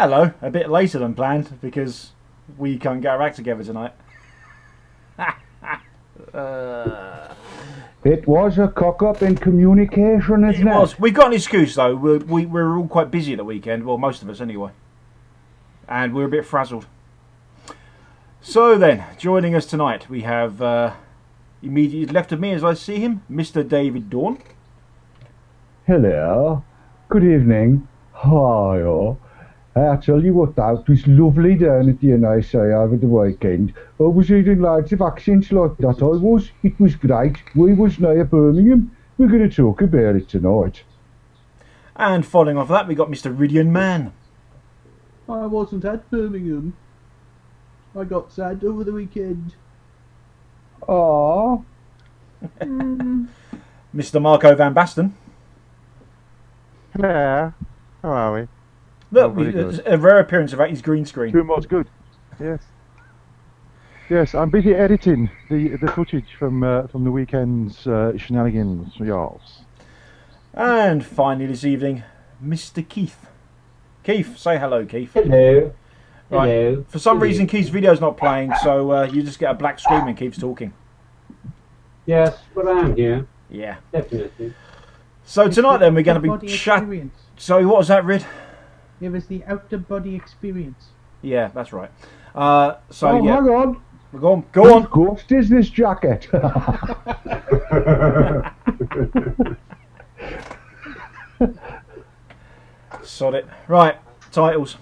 Hello, a bit later than planned because we can't get our act together tonight. It was a cock-up in communication, isn't it? It was. We've got an excuse though. We're all quite busy at the weekend. Well, most of us anyway. And we're a bit frazzled. So then, joining us tonight, we have immediately left of me as I see him, Mr. David Dawn. Hello. Good evening. How are you? I tell you what, that was lovely down at the NIC over the weekend. I was eating loads of accents like that. I was. It was great. We was near Birmingham. We're going to talk about it tonight. And following off that, we got Mr. Ridian Man. I wasn't at Birmingham. I got sad over the weekend. Ah. Mr. Marco Van Basten. Hello. How are we? Look, really good. a rare appearance of his green screen. Doing what's good. Yes. Yes, I'm busy editing the footage from the weekend's shenanigans. Yes. And finally this evening, Mr. Keith. Keith, say hello, Keith. Hello. Right. Hello. For some reason, Keith's video's not playing, so you just get a black screen when Keith's talking. Yes, but I'm here. Yeah. Definitely. So tonight then, we're going to Body be chatting. experience. Sorry, what was that, Rid? It was the outer body experience. Yeah, that's right. Oh, Yeah, hang on. go on. Ghost is this jacket. Sod it. Right, titles.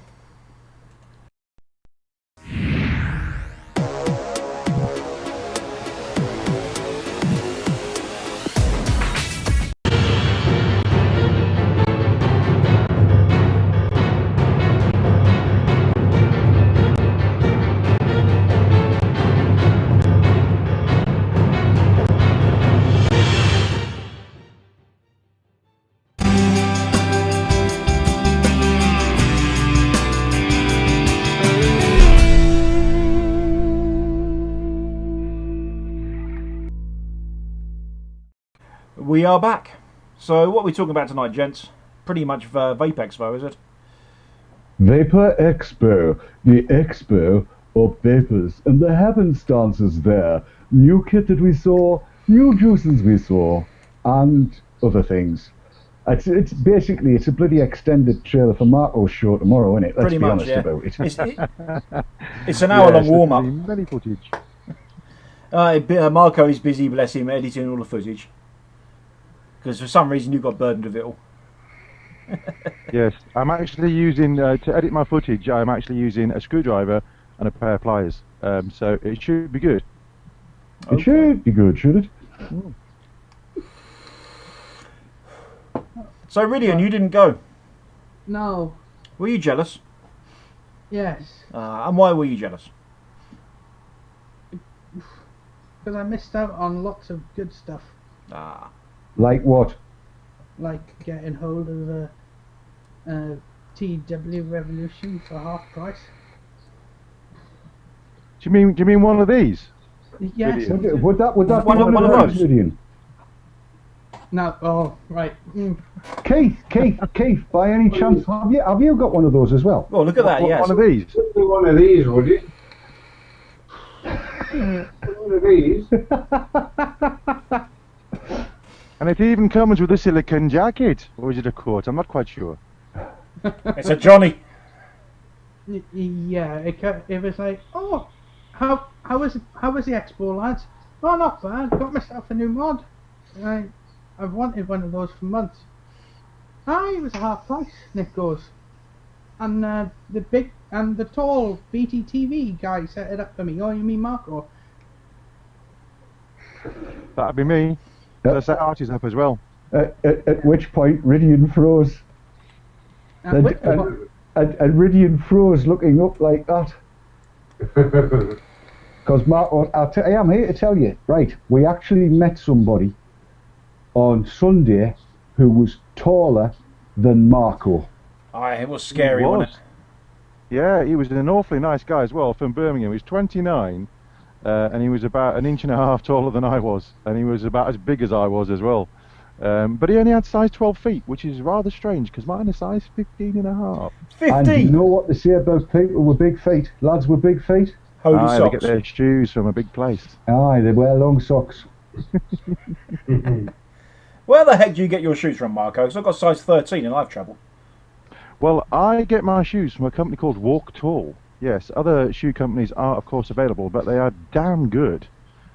We are back. So what are we talking about tonight, gents? Pretty much Vape Expo, is it? Vapor Expo, the expo of vapors, and the happenstances there. New kit that we saw, new juices we saw, and other things. It's basically a bloody extended trailer for Marco's show tomorrow, isn't it? Let's Pretty be much, honest yeah. about it. It's an hour-long Yes, warm-up. Many footage. Marco is busy, bless him, editing all the footage. Because for some reason you got burdened with it all. Yes, I'm actually using to edit my footage. I'm actually using a screwdriver and a pair of pliers. So it should be good. It should be good, should it? So Ridian, you didn't go. No. Were you jealous? Yes. And why were you jealous? Because I missed out on lots of good stuff. Ah. Like what? Like getting hold of a TW Revolution for half price. Do you mean one of these? Yes. Would that One be of- one one of of those, those. Gideon? No. Oh, right. Keith, by any chance, have you got one of those as well? Oh, look at that, yes. One of these. Do one of these, would you? One of these. And it even comes with a silicone jacket. Or is it a coat? I'm not quite sure. It's a Johnny. Yeah. It was like, oh, how was the expo, lads? Oh, not bad. Got myself a new mod. I've wanted one of those for months. It was half price. Nick goes, and the tall BTTV guy set it up for me. Oh, you mean Marco? That'd be me. I set Artie's up as well. At which point, Ridian froze. And Ridian froze looking up like that. Because Marco, I am here to tell you, right, we actually met somebody on Sunday who was taller than Marco. It was scary, He was. wasn't it? Yeah, he was an awfully nice guy as well, from Birmingham. He was 29, and he was about 1.5 inches taller than I was, and he was about as big as I was as well. But he only had size 12 feet, which is rather strange because mine is size 15 and a half. And you 50. know what they say about people with big feet? Lads with big feet? Holy Aye, they get socks. their shoes from a big place. Aye, they wear long socks. Where the heck do you get your shoes from, Marco? Because I've got size 13 and I've travelled. Well, I get my shoes from a company called Walk Tall. Yes, other shoe companies are, of course, available, but they are damn good.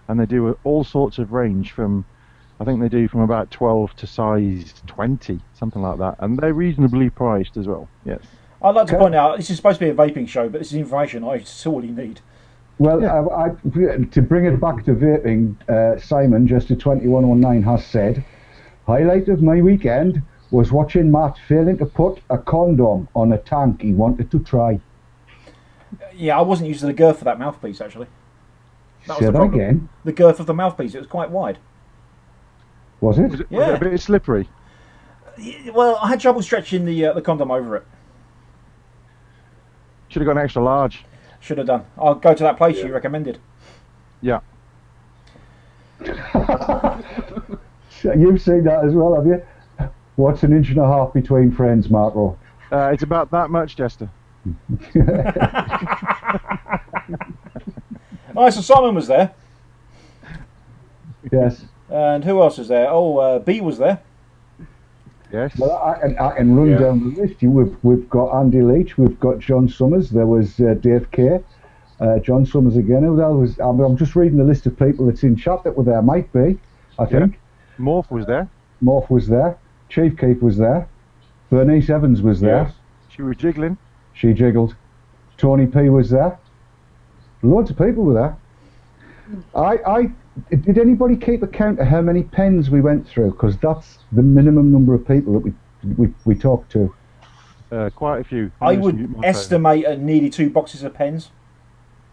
And they do all sorts of range from, I think they do from about 12 to size 20, something like that. And they're reasonably priced as well, yes. I'd like to Okay. point out, this is supposed to be a vaping show, but this is information I sorely need. Well, Yeah. to bring it back to vaping, Simon, just to 2119, has said, highlight of my weekend was watching Matt failing to put a condom on a tank he wanted to try. Yeah, I wasn't used to the girth of that mouthpiece, actually. That was Say the that problem. again. The girth of the mouthpiece, it was quite wide. Was it? Was it Yeah. a bit slippery? Well, I had trouble stretching the condom over it. Should have got an extra large. Should have done. I'll go to that place you recommended. Yeah. You've seen that as well, have you? What's an inch and a half between friends, Marco? It's about that much, Jester. Oh, so Simon was there. Yes. And who else was there? Oh, B was there. Yes. Well, I can run Yeah. down the list. We've got Andy Leach, we've got John Summers, there was Dave Kay, John Summers again. Who else was? I'm just reading the list of people that's in chat that were there. Might be, I think. Morph was there. Morph was there. Chief Keith was there. Bernice Evans was there. Yes. She was jiggling. She jiggled. Tony P was there. Loads of people were there. Did anybody keep account of how many pens we went through? Because that's the minimum number of people that we talked to. Quite a few. I Let me just would mute my phone. estimate at nearly 2 boxes of pens.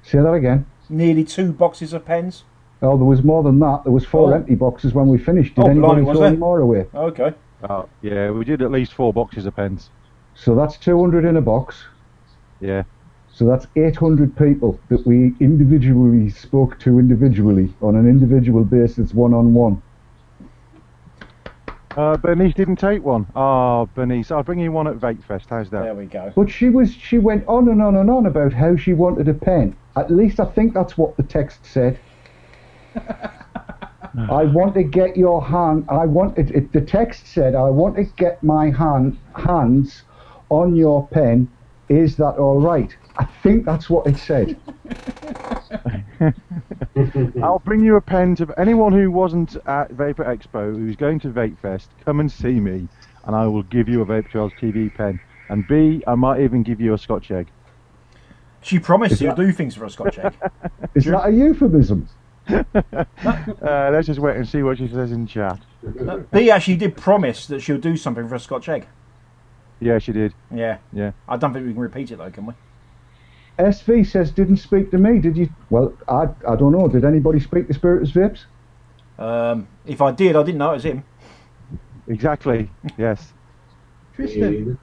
Say that again. Nearly 2 boxes of pens. Oh, there was more than that. There was 4 Oh. empty boxes when we finished. Did Oh, anybody blimey, was throw any there? more away? Okay. Oh, yeah, we did at least 4 boxes of pens. So that's 200 in a box. Yeah. So that's 800 people that we individually spoke to individually on an individual basis, one-on-one. Bernice didn't take one. Oh, Bernice, I'll bring you one at Vape Fest. How's that? There we go. But she went on and on and on about how she wanted a pen. At least I think that's what the text said. I want to get your hand. The text said, I want to get my hands on your pen. Is that all right? I think that's what it said. I'll bring you a pen to anyone who wasn't at Vapor Expo, who's going to Vape Fest. Come and see me, and I will give you a Vape Trails TV pen. And B, I might even give you a Scotch egg. She promised Is she'll that- do things for a Scotch egg. Is that a euphemism? Let's just wait and see what she says in chat. B actually did promise that she'll do something for a Scotch egg. Yeah, she did. Yeah. Yeah. I don't think we can repeat it though, can we? SV says, didn't speak to me. Did you? Well, I don't know. Did anybody speak to Spiritus Vapes? If I did, I didn't know it was him. Exactly. Yes. Tristan.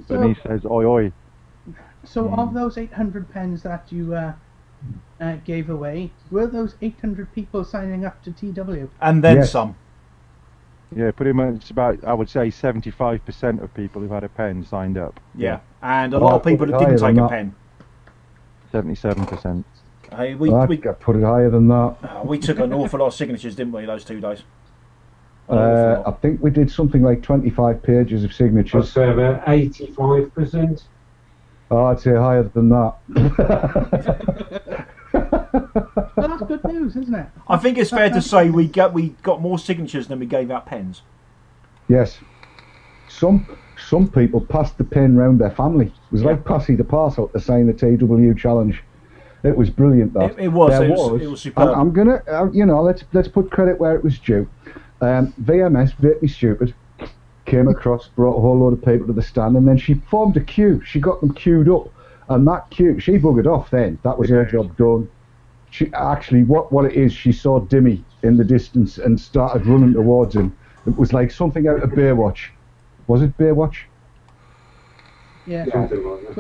Bernice says, oi oi. So of those 800 pens that you gave away, were those 800 people signing up to TW? And then Yes. some. Yeah, pretty much about, I would say, 75% of people who had a pen signed up. Yeah. And a lot of people that higher didn't than take a that. pen. 77%. Hey, I put it higher than that. we took an awful lot of signatures, didn't we, those 2 days? An awful I lot. think we did something like 25 pages of I'd signatures. say about 85%. Oh, I'd say higher than that. Well, that's good news, isn't it? I think it's fair to say we got more signatures than we gave out pens. Yes. Some people passed the pen round their family. It was like passing the parcel to sign the TW challenge. It was brilliant. That It was. There It was superb. I'm gonna, let's put credit where it was due. VMS, Vape Me Stupid, came across, brought a whole load of people to the stand, and then she formed a queue. She got them queued up, and that queue, she buggered off. Then that was her job done. She actually, what it is, she saw Dimmy in the distance and started running towards him. It was like something out of Baywatch. Was it Baywatch? Yeah.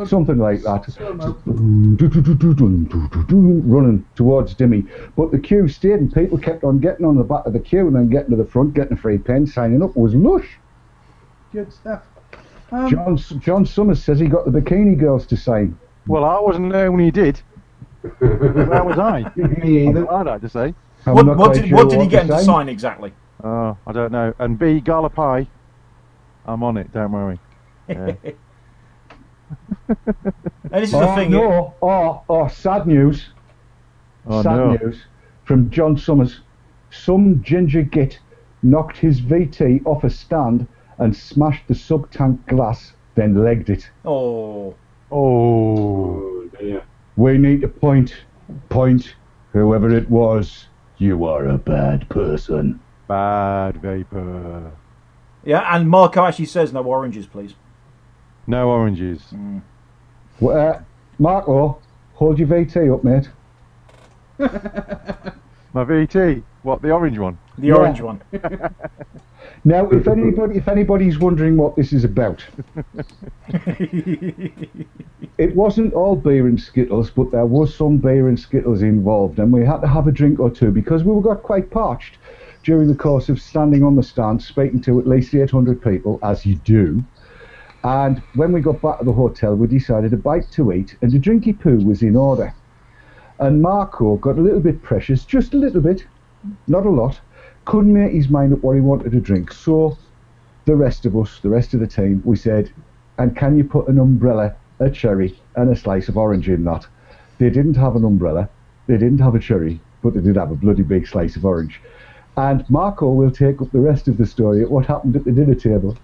Something like that. Slow mo. Running towards Dimmy. But the queue stayed and people kept on getting on the back of the queue and then getting to the front, getting a free pen, signing up. It was lush. Good stuff. John Summers says he got the bikini girls to sign. Well, I wasn't there when he did. Where was I? Me either. I'd like to say. What did he get him to sign exactly? Oh, I don't know. And B, Gala Pie. I'm on it, don't worry. Yeah. And this is the thing. No. Sad news. Oh, Sad no. news from John Summers. Some ginger git knocked his VT off a stand and smashed the sub-tank glass, then legged it. Oh. Dear. We need to point, whoever it was, you are a bad person. Bad vapor. Yeah, and Marco actually says no oranges, please. No oranges. Marco, hold your VT up, mate. My VT. What, the orange one? The orange one. Now, if anybody's wondering what this is about, it wasn't all beer and Skittles, but there was some beer and Skittles involved, and we had to have a drink or two because we got quite parched during the course of standing on the stand, speaking to at least 800 people, as you do. And when we got back to the hotel, we decided a bite to eat, and the drinky poo was in order. And Marco got a little bit precious, just a little bit, not a lot. Couldn't make his mind up what he wanted to drink. So the rest of us, the rest of the team, we said, and can you put an umbrella, a cherry, and a slice of orange in that? They didn't have an umbrella, they didn't have a cherry, but they did have a bloody big slice of orange. And Marco will take up the rest of the story at what happened at the dinner table.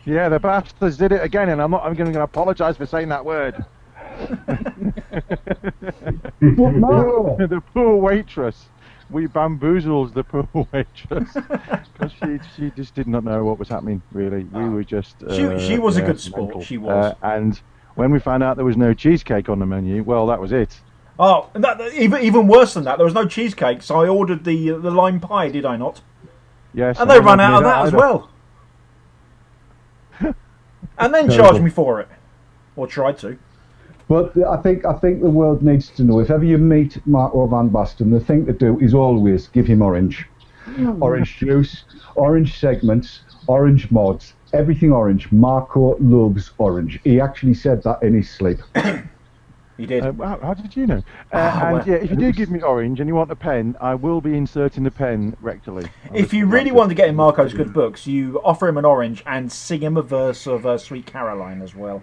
Yeah, the bastards did it again, and I'm going to apologise for saying that word. But Marco, The poor waitress. We bamboozled the poor waitress because she just did not know what was happening. Really, we were just. She was a good sport. mental. She was. And when we found out there was no cheesecake on the menu, well, that was it. Oh, and even worse than that, there was no cheesecake, so I ordered the lime pie, did I not? Yes. And they ran out of that as well. And then charged me for it, or tried to. but I think the world needs to know, if ever you meet Marco Van Basten, the thing to do is always give him orange. Orange juice, orange segments, orange mods, everything orange. Marco loves orange. He actually said that in his sleep. He did. How did you know? And yeah, if you do give me orange and you want a pen, I will be inserting the pen rectally. If you really want to get in Marco's good books, you offer him an orange and sing him a verse of Sweet Caroline as well.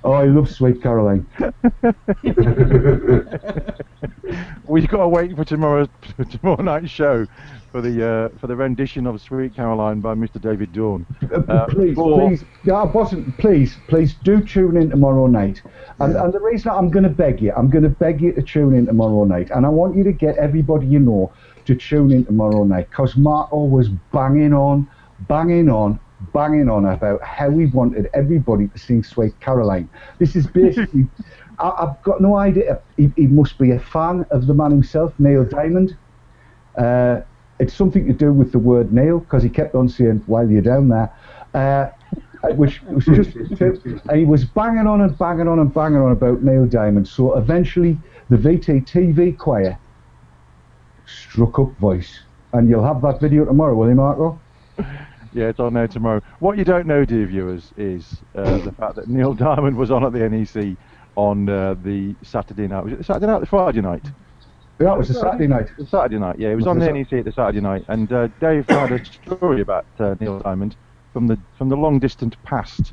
Oh, I love Sweet Caroline. We've got to wait for tomorrow night's show for the rendition of Sweet Caroline by Mr. David Dawn. Please do tune in tomorrow night. And the reason I'm going to beg you to tune in tomorrow night, and I want you to get everybody you know to tune in tomorrow night, because Marco was banging on about how he wanted everybody to sing Sweet Caroline. This is basically, I've got no idea. He must be a fan of the man himself, Neil Diamond. It's something to do with the word Neil, because he kept on saying, while you're down there, which was just, and he was banging on about Neil Diamond. So eventually the VT TV choir struck up voice, and you'll have that video tomorrow, will you, Marco? Yeah, it's on there tomorrow. What you don't know, dear viewers, is the fact that Neil Diamond was on at the NEC on the Saturday night. Was it the Saturday night or the Friday night? Yeah, it was a Saturday night. The Saturday night, yeah. It was on the NEC at the Saturday night. And Dave had a story about Neil Diamond from the long distant past.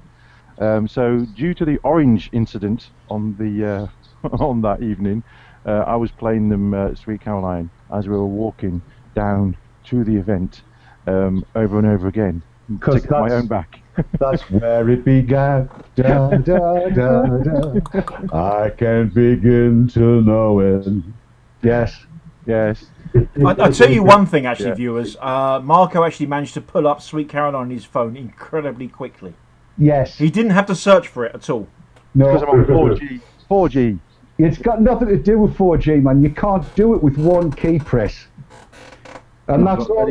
So due to the orange incident on the on that evening, I was playing them Sweet Caroline as we were walking down to the event. Over and over again, to get my own back. That's where it began. Da, da, da, da. I can begin to know it. Yes. I'll tell you one thing, actually, viewers. Marco actually managed to pull up Sweet Caroline on his phone incredibly quickly. Yes. He didn't have to search for it at all. No. Because I'm on 4G. 4G. It's got nothing to do with 4G, man. You can't do it with one key press. And that's all.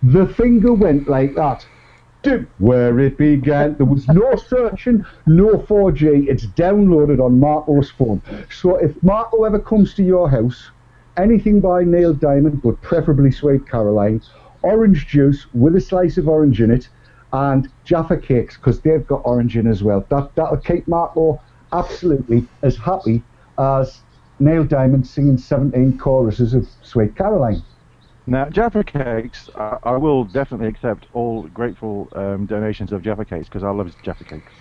The finger went like that. Where it began. There was no searching, no 4G. It's downloaded on Marco's phone. So if Marco ever comes to your house, anything by Neil Diamond, but preferably Sweet Caroline, orange juice with a slice of orange in it, and Jaffa cakes, because they've got orange in as well. That'll keep Marco absolutely as happy as Neil Diamond singing 17 choruses of Sweet Caroline. Now, Jaffa cakes, I will definitely accept all grateful donations of Jaffa cakes, because I love Jaffa cakes.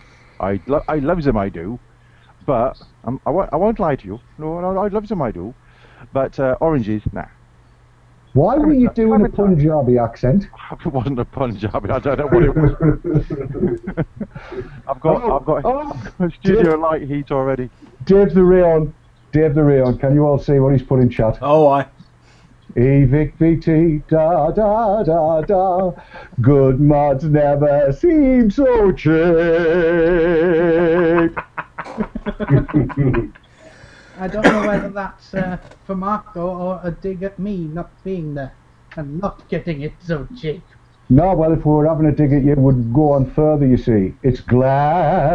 I love them, I do. But I won't lie to you. No, I love them, I do. But oranges, nah. Why were you doing a Punjabi accent? It wasn't a Punjabi. I don't know what it was. I've got studio light heat already. Dave the Rayon, can you all see what he's put in chat? Oh, aye. Evic VT, da da da da. Good mods never seem so cheap. I don't know whether that's for Marco or a dig at me not being there and not getting it so cheap. No, well, if we were having a dig at you, it would go on further, you see. It's Glans,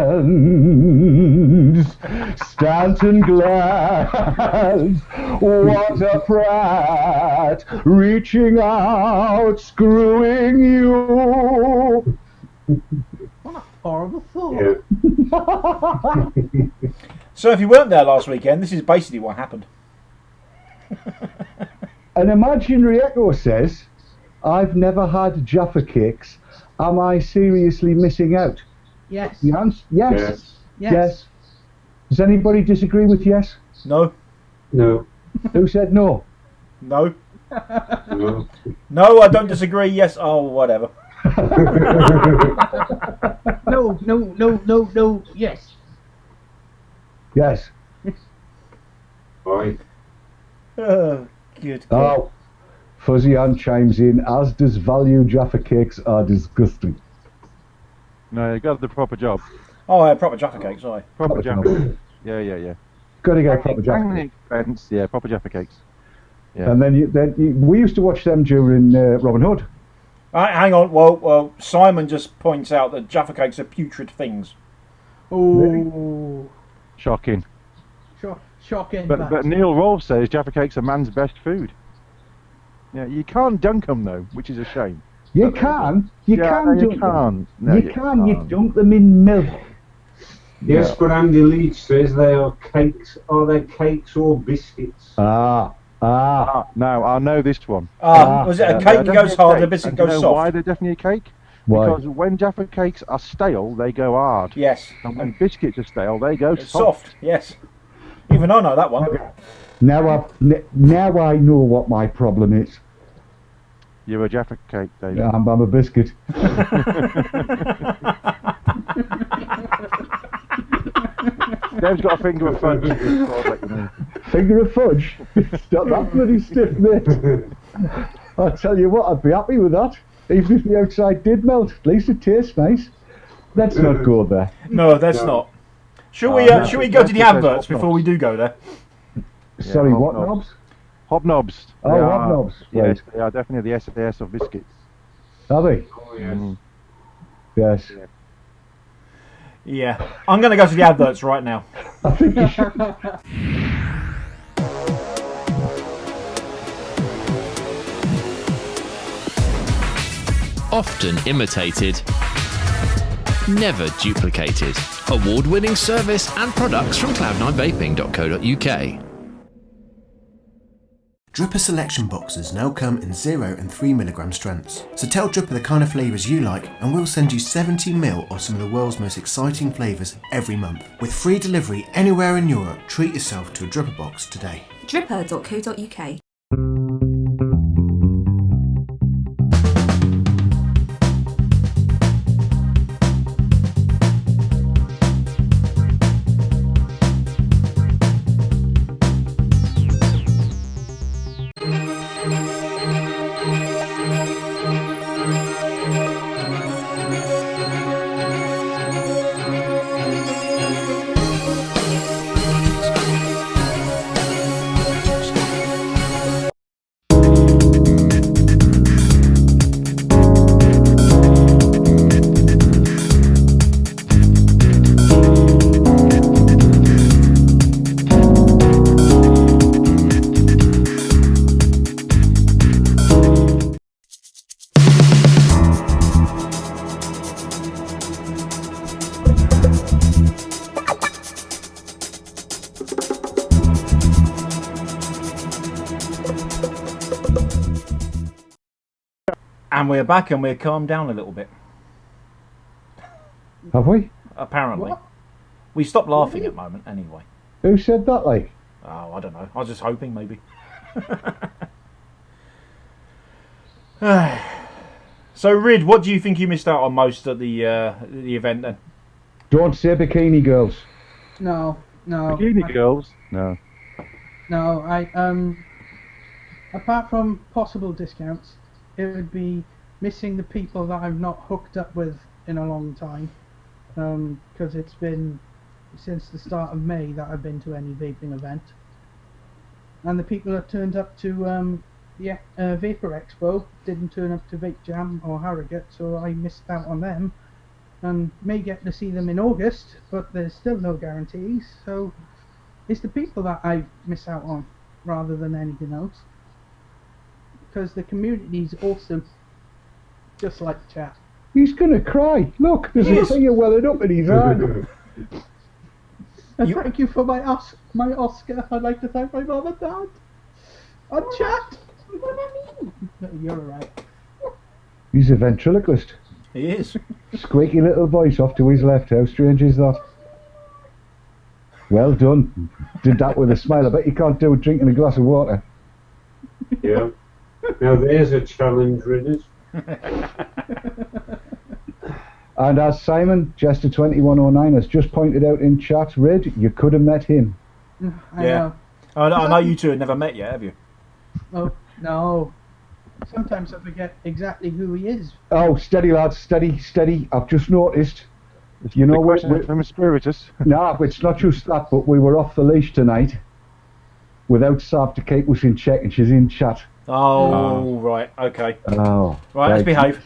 Stanton Glans, what a prat, reaching out, screwing you. What a horrible thought. Yeah. So if you weren't there last weekend, this is basically what happened. An imaginary echo says, I've never had Jaffa cakes. Am I seriously missing out? Yes. The answer, yes. Yes. Does anybody disagree with yes? No. No. Who said no? No. No. No, I don't disagree. Yes. Oh, whatever. No. Yes. Yes. Aye. Oh, good God. Oh, Fuzzy Ann chimes in, as does value Jaffa cakes are disgusting. No, you got the proper job. Oh, yeah, proper Jaffa cakes, sorry. Proper Proper Jaffa. Yeah. Got to get a proper Bang Jaffa the cake. expense. Yeah, proper Jaffa cakes. Yeah. And then we used to watch them during Robin Hood. Hang on. Well, Simon just points out that Jaffa cakes are putrid things. Oh. Shocking. Shocking. But Neil Rolfe says Jaffa cakes are man's best food. Yeah, you can't dunk them though, which is a shame. You can dunk them. No, you dunk them in milk. Yes, but Andy Leach says they are cakes. Are they cakes or biscuits? Now I know this one. Was it a cake that goes hard and a biscuit And do you goes know why soft? they're definitely a cake? Why? Because when Jaffa cakes are stale, they go hard. Yes. And when biscuits are stale, they go It's soft, yes. Even I know that one. Now I know what my problem is. You're a Jaffa cake, David. Yeah, I'm a biscuit. Dave's got a finger of fudge. Finger of fudge? Stop that bloody stiff, mate. I'll tell you what, I'd be happy with that. Even if the outside did melt, at least it tastes nice. Let's not go there. No, that's not. Shall we go to the adverts before we do go there? Sorry, what hobnobs. knobs? Hobnobs. Oh, They are- hobnobs. Yes, Right. they are definitely the SAS of biscuits. Are they? Oh, yes. Yes. Yeah. I'm going to go to the adverts right now. I think you should. Often imitated, never duplicated. Award-winning service and products from cloud9vaping.co.uk. Dripper selection boxes now come in 0 and 3mg strengths. So tell Dripper the kind of flavours you like and we'll send you 70ml of some of the world's most exciting flavours every month. With free delivery anywhere in Europe, treat yourself to a Dripper box today. Dripper.co.uk. And we're back and we're calmed down a little bit. Have we? Apparently. What? We stopped laughing at the moment anyway. Who said that, like? Oh, I don't know. I was just hoping maybe. So, Rid, what do you think you missed out on most at the event then? Don't say bikini girls. No. Bikini girls? No. No, apart from possible discounts, it would be missing the people that I've not hooked up with in a long time. Because it's been since the start of May that I've been to any vaping event. And the people that turned up to the Vapor Expo didn't turn up to Vape Jam or Harrogate, so I missed out on them. And may get to see them in August, but there's still no guarantees, so it's the people that I miss out on rather than anything else. Because the community's awesome, just like chat. He's gonna cry. Look, there's a finger welling up in his hand. And thank you for my Oscar. I'd like to thank my mum and dad. And chat. You're alright. He's a ventriloquist. He is. Squeaky little voice off to his left. How strange is that? Well done. Did that with a smile. I bet you can't do it drinking a glass of water. Yeah. Now there's a challenge, Ridders. And as Simon, Jester2109, has just pointed out in chat, Rid, you could have met him. I know. I know you two have never met yet, have you? Oh, no. Sometimes I forget exactly who he is. Oh, steady lads, steady. I've just noticed. You know, we're from a spiritus. Nah, it's not just that, but we were off the leash tonight without Sav to keep us in check, and she's in chat. Oh, right, okay. Oh, right, let's behave.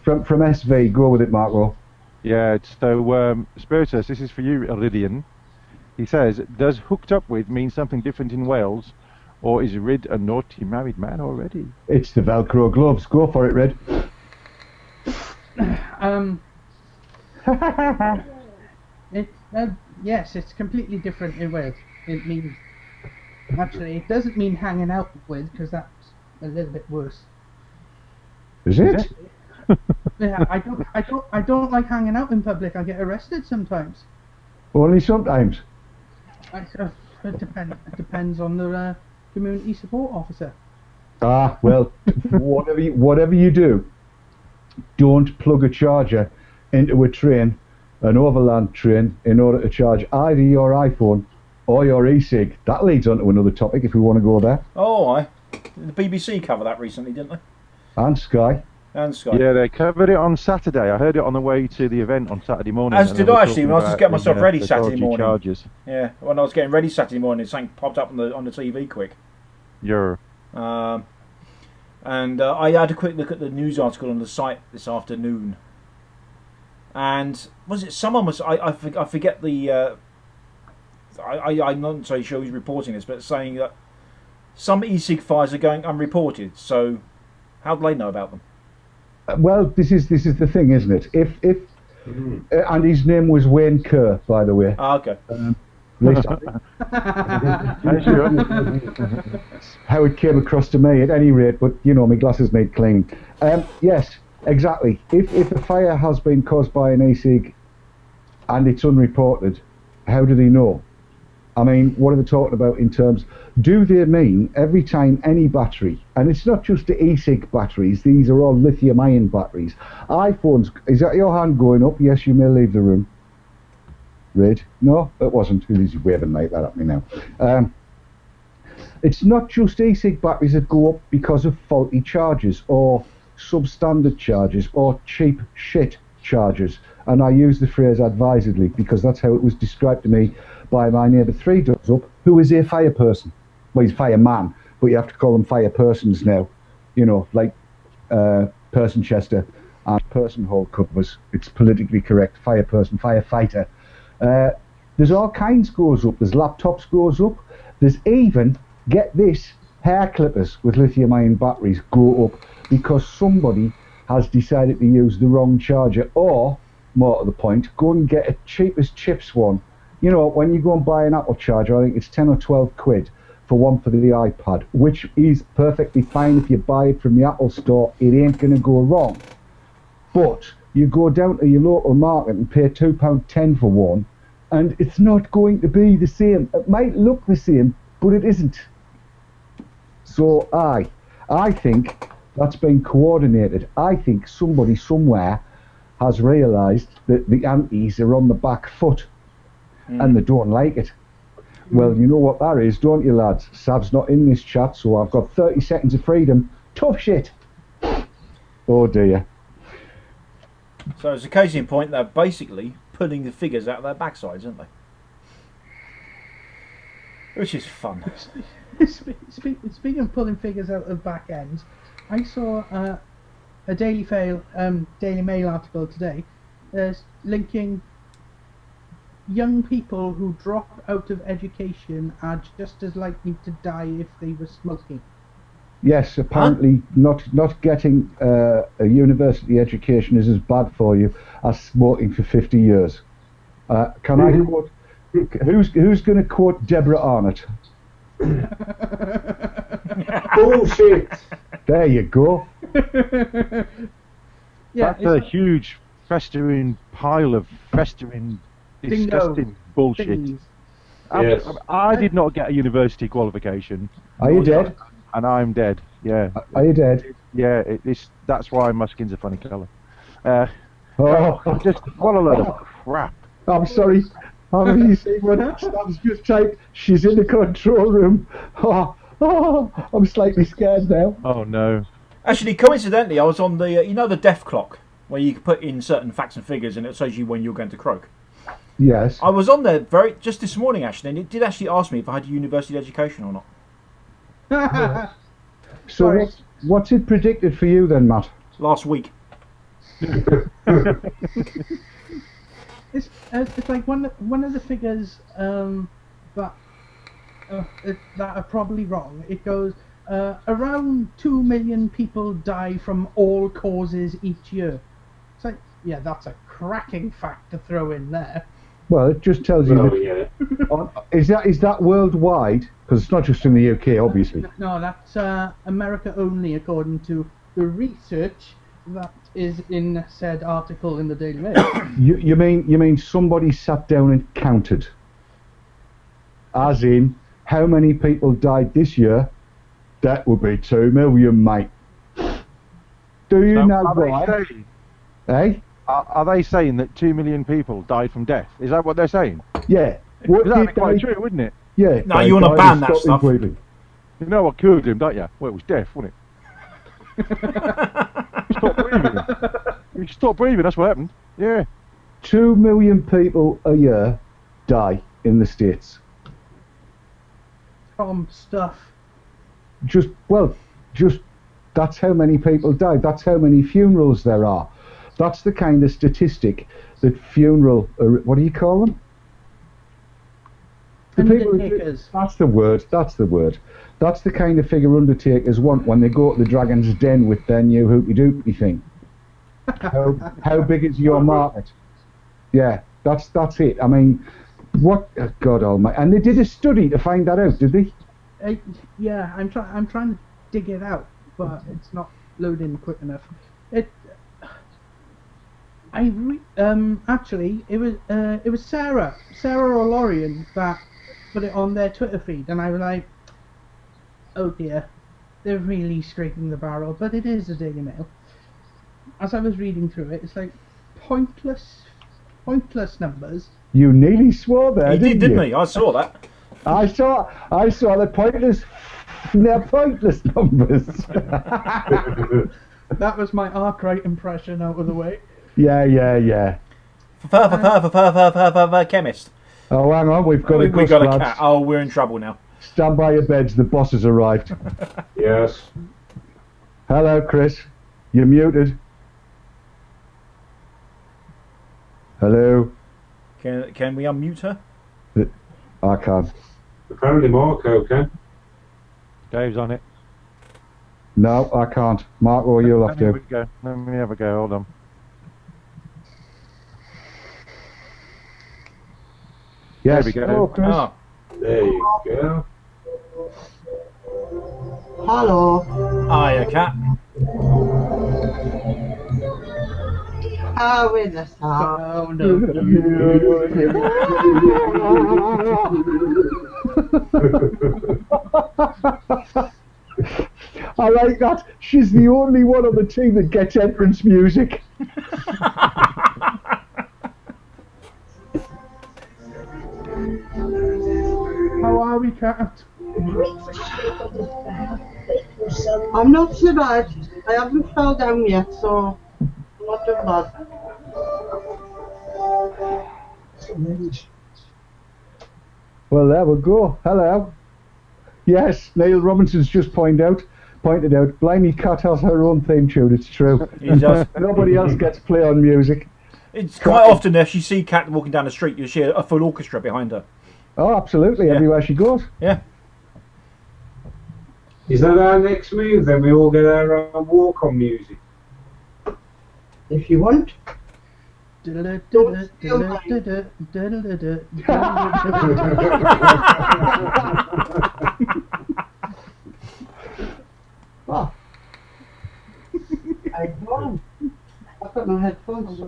From SV, go with it, Marco. Yeah, so Spiritus, this is for you, Iridian. He says, does hooked up with mean something different in Wales, or is Rid a naughty married man already? It's the Velcro gloves. Go for it, Rid. Yes, it's completely different in Wales. It means actually, it doesn't mean hanging out with, because that's a little bit worse. Is it? Yeah, I don't like hanging out in public. I get arrested sometimes. Only sometimes. It depends on the community support officer. Ah, well, whatever you do, don't plug a charger into a train, an overland train, in order to charge either your iPhone or your e-cig. That leads on to another topic if we want to go there. Oh, aye. The BBC covered that recently, didn't they? And Sky. Yeah, they covered it on Saturday. I heard it on the way to the event on Saturday morning. As did I, actually, when I was just getting myself ready Saturday morning. Charges. Yeah, when I was getting ready Saturday morning, something popped up on the TV quick. Yeah. And I had a quick look at the news article on the site this afternoon. And was it someone was I forget the I'm not so sure who's reporting this, but saying that some e-cig fires are going unreported. So how do they know about them? Well, this is the thing, isn't it? If and his name was Wayne Kerr, by the way. Ah, okay. How it came across to me, at any rate. But you know, my glasses need cleaning. Yes, exactly. If a fire has been caused by an e-cig and it's unreported, how do they know? I mean, what are they talking about in terms? Do they mean every time any battery, and it's not just the e-cig batteries, these are all lithium-ion batteries. iPhones, is that your hand going up? Yes, you may leave the room. Red? No, it wasn't. He's waving like that at me now. It's not just e-cig batteries that go up because of faulty chargers or substandard chargers or cheap shit chargers. And I use the phrase advisedly because that's how it was described to me by my neighbour 3 doors up, who is a fire person. Well, he's fireman, but you have to call them fire persons now. You know, like person Chester and person hall covers. It's politically correct. Fire person, firefighter. There's all kinds goes up. There's laptops goes up. There's even, get this, hair clippers with lithium-ion batteries go up because somebody has decided to use the wrong charger, or, more to the point, go and get a cheapest chips one. You know, when you go and buy an Apple charger, I think it's 10 or 12 quid for one for the iPad, which is perfectly fine if you buy it from the Apple store. It ain't going to go wrong. But you go down to your local market and pay £2.10 for one, and it's not going to be the same. It might look the same, but it isn't. So I think that's been coordinated. I think somebody somewhere has realised that the antis are on the back foot and they don't like it. Well, you know what that is, don't you, lads? Sav's not in this chat, so I've got 30 seconds of freedom. Tough shit. Oh dear. So as a case in point, they're basically pulling the figures out of their backsides, aren't they? Which is fun. Speaking of pulling figures out of back ends, I saw a Daily Mail article today linking young people who drop out of education are just as likely to die if they were smoking. Yes, apparently not getting a university education is as bad for you as smoking for 50 years. Can I quote? Who's going to quote Deborah Arnott? Bullshit. There you go. Yeah, That's a huge festering pile of festering, disgusting bullshit. Things. Yes. I did not get a university qualification. Are you dead? And I'm dead. Yeah. Are you dead? Yeah. That's why my skin's a funny colour. Oh, Just what a load of crap. I'm sorry. You see what Stav's just typed? She's in the control room. Oh, I'm slightly scared now. Oh no. Actually, coincidentally, I was on the the death clock where you can put in certain facts and figures and it shows you when you're going to croak. Yes. I was on there just this morning actually, and it did actually ask me if I had a university education or not. So what's it predicted for you then, Matt? Last week. It's like one of the figures that are probably wrong. It goes around 2 million people die from all causes each year. It's like, yeah, that's a cracking fact to throw in there. Well, it just tells you. Is that worldwide? Because it's not just in the UK, obviously. No, that's America only, according to the research that is in said article in the Daily Mail. You mean somebody sat down and counted? As in, how many people died this year? That would be 2 million, mate. Do you know why? Eh? Are they saying that 2 million people died from death? Is that what they're saying? Yeah. That'd be quite true, wouldn't it? Yeah. No, you want to ban that stuff. You know what killed him, don't you? Well, it was death, wasn't it? He stopped breathing. He stopped breathing, that's what happened. Yeah. 2 million people a year die in the States. From stuff. Just that's how many people died. That's how many funerals there are. That's the kind of statistic that funeral, what do you call them? Undertakers. That's the word. That's the kind of figure undertakers want when they go to the Dragon's Den with their new hoopy doopy thing. How big is your market? Yeah, that's it. I mean, what? God Almighty! And they did a study to find that out, did they? Yeah, I'm trying to dig it out, but it's not loading quick enough. Actually, it was Sarah or Lorian that put it on their Twitter feed, and I was like, oh dear, they're really scraping the barrel. But it is a Daily Mail. As I was reading through it, it's like pointless numbers. You nearly swore there, didn't you? he? I saw that. I saw the pointless. They're pointless numbers. That was my Arkwright impression out of the way. Yeah. Chemist. Oh, hang on, we've got a cat. Oh, we're in trouble now. Stand by your beds, the boss has arrived. Yes. Hello, Chris. You're muted. Hello. Can we unmute her? I can't. Apparently Marco can. Dave's on it. No, I can't. Marco, you'll have to. Let me have a go. Hold on. Yes. There we go. Hello, Chris. Oh. There you go. Hello. Hiya, Cat. How in the sound? Sound of music. I like that. She's the only one on the team that gets entrance music. How are we, Cat? I'm not so bad. I haven't fell down yet, so I'm not too bad. Well, there we go. Hello. Yes, Neil Robinson's just pointed out, Blimey Cat has her own theme tune, it's true. He does. Nobody else gets to play on music. It's quite often if you see Cat walking down the street, you'll see a full orchestra behind her. Oh, absolutely, Yeah. everywhere she goes. Yeah. Is that our next move then? We all get our own walk-on music. If you want. Ah, I've got my headphones.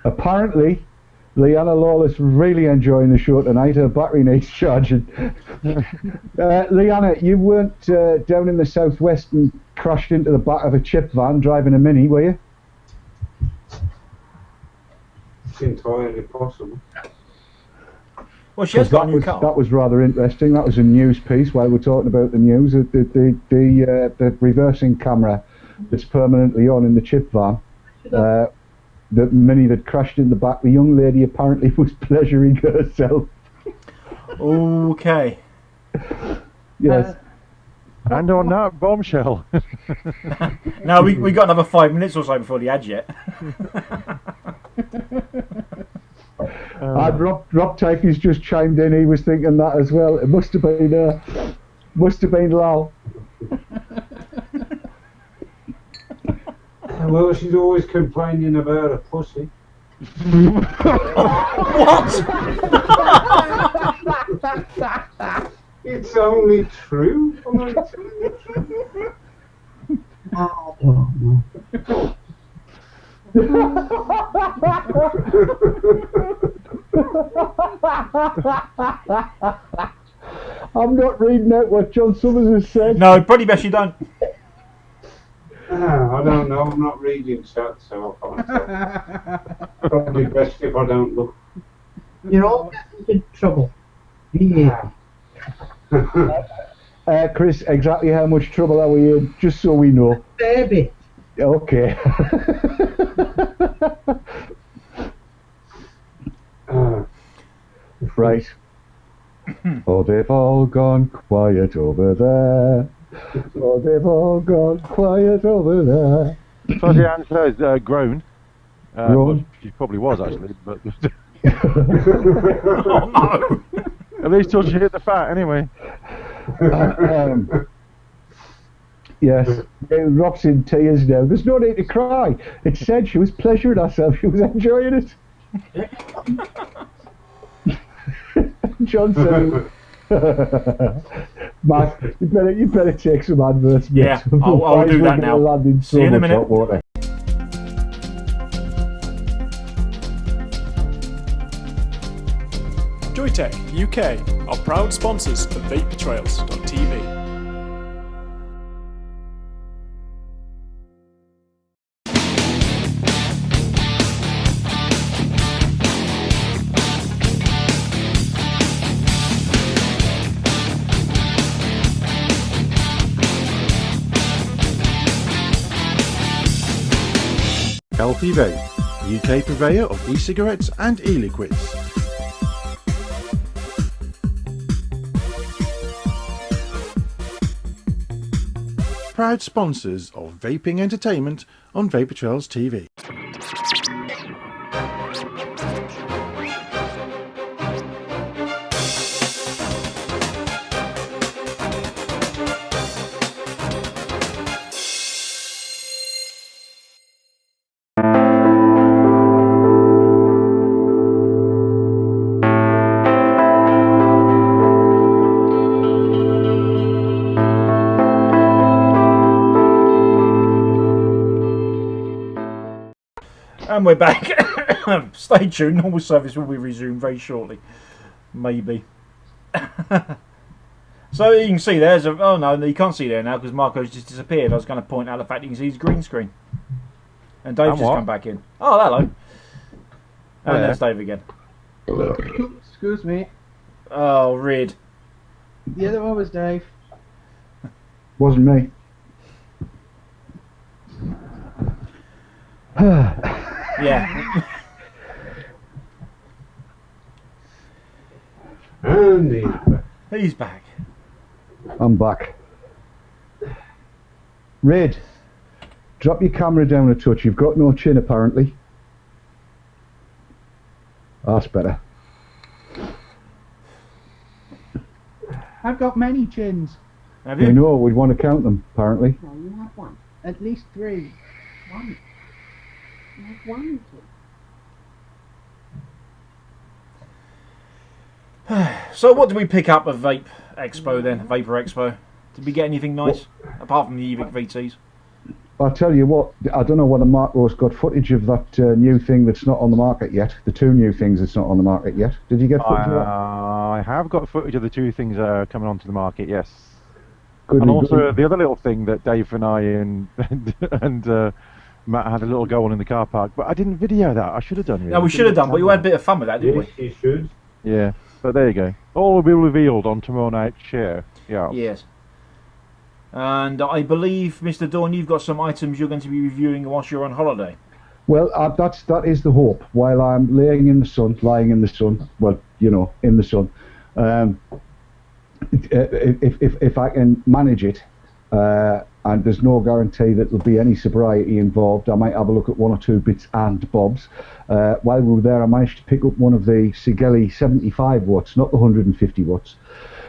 apparently, Leanna Lawless really enjoying the show tonight. Her battery needs charging. Leanna, you weren't down in the southwest and crashed into the back of a chip van driving a Mini, were you? It's entirely possible. Well, she has got a new That car. was rather interesting. That was a news piece while we're talking about the news. The reversing camera that's permanently on in the chip van. The Mini that crashed in the back. The young lady apparently was pleasuring herself. Okay. Yes. And on that bombshell. Now we got another 5 minutes or so before the ad yet. And Rob Takey's just chimed in. He was thinking that as well. It must have been Lal. Well, she's always complaining about a pussy. What? It's only true. Am I telling the truth? I don't know. I'm not reading out what John Summers has said. No, probably best you don't. I don't know. I'm not reading chat, so I can't tell. Probably best if I don't look. You're all getting into trouble. Yeah. Chris, exactly how much trouble are we in? Just so we know. Baby. Okay. Right. Oh, they've all gone quiet over there. Oh, they've all gone quiet over there. So the answer is grown. Grown? Well, she probably was actually, but Oh no. at least till she hit the fat anyway. Yes, Rob's in tears now. There's no need to cry. It said she was pleasuring herself. She was enjoying it. John said, Matt, you better take some adverts. mate. Yeah, I'll do that Otherwise we're now. gonna land in so See you in a much minute. hot water. Joytech UK are proud sponsors of VapeTrails.tv. LP Vape, UK purveyor of e-cigarettes and e-liquids. Proud sponsors of vaping entertainment on Vapor Trails TV. And we're back. Stay tuned. Normal service will be resumed very shortly. Maybe. So you can see there's a... Oh no, you can't see there now because Marco's just disappeared. I was going to point out the fact you can see his green screen. And Dave's just come back in. Oh, hello. And there's Dave again. Excuse me. Oh, Rid. The other one was Dave. Wasn't me. Yeah. And He's back. I'm back. Red, drop your camera down a touch. You've got no chin apparently. That's better. I've got many chins. Have We you? know, we'd want to count them apparently. No, you have one. At least 3. One. You have one. So what did we pick up at Vape Expo then? Vapor Expo. Did we get anything nice? Apart from the Evic VTs? I'll tell you what, I don't know whether Marco's got footage of that new thing that's not on the market yet. The 2 new things that's not on the market yet. Did you get footage of that? I have got footage of the 2 things coming onto the market, yes. Goodly, And also goodly. the other little thing that Dave and I and Matt had a little go on in the car park, but I didn't video that. I should have done. Really. No, we should have done, but we had a bit of fun with that, didn't yes, you should. Yeah, but there you go. All will be revealed on tomorrow night's share. Yeah. we? Yes. And I believe, Mr. Dawn, you've got some items you're going to be reviewing whilst you're on holiday. Well, that is the hope. While I'm lying in the sun, well, you know, in the sun, if I can manage it, and there's no guarantee that there'll be any sobriety involved, I might have a look at 1 or 2 bits and bobs. While we were there, I managed to pick up one of the Sigeli 75 watts, not the 150 watts,